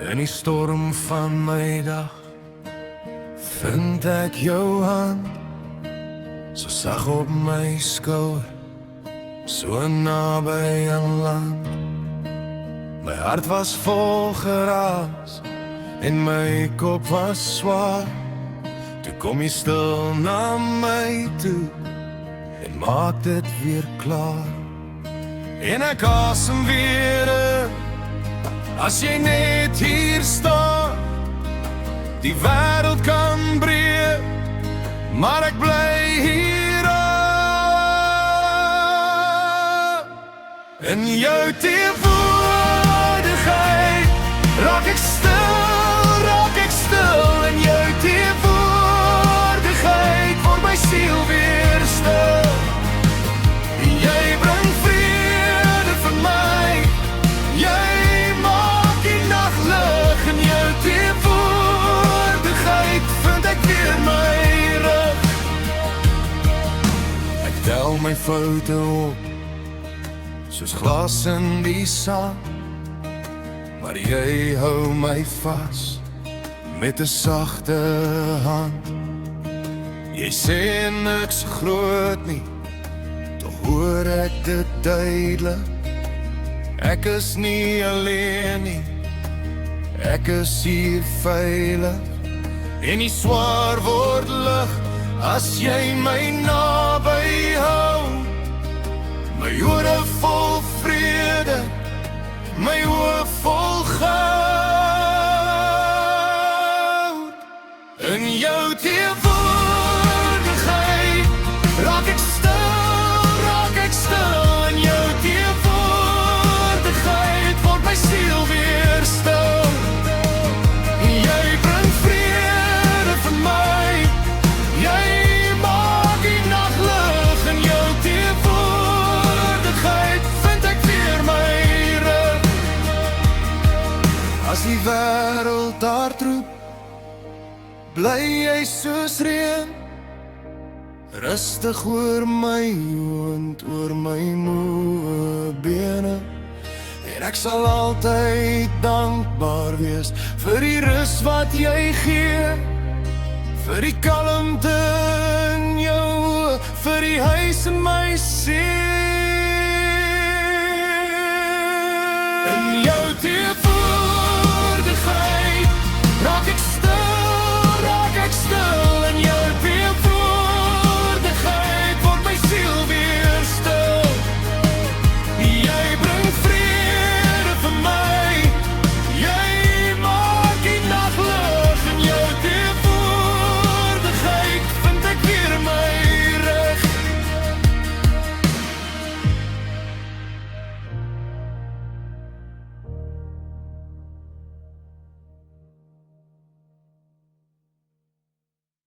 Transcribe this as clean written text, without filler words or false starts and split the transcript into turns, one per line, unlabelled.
In die storm van my dag vind ek jou hand, so sag op my skouer, so naby aan land. My hart was vol geraas en my kop was swaar. Toe kom jy stil na my toe en maak dit weer klaar. En ek asem weer in, as jy net hier staan. Die wêreld kan breek, maar ek bly hier aan. In jou teenwoordigheid raak ek stil, in jou teenwoordigheid word my siel weer stil. Jy bring vrede vir my, jy maak die nag lig. In jou teenwoordigheid vind ek weer my rug. Ek tel my foute op, soos glas in die sand, maar jy hou my vas met 'n sagte hand. Jy sê niks groot nie, tog hoor ek dit duidelik. Ek is nie alleen nie, ek is hier veilig. En die swaar word lig as jy my naby hou. My ore vol vrede, my oë vol goud. In jou teenwoordigheid raak ek stil, in jou teenwoordigheid word my siel weer stil. Jy bring vrede vir my, jy maak die nag lig. In jou teenwoordigheid vind ek weer my rug. As die wêreld hardroep, bly jy soos reën, rustig oor my oond, oor my moe bene. En ek sal altyd dankbaar wees vir die rus wat jy gee, vir die kalmte in jou, vir die huis in my siel.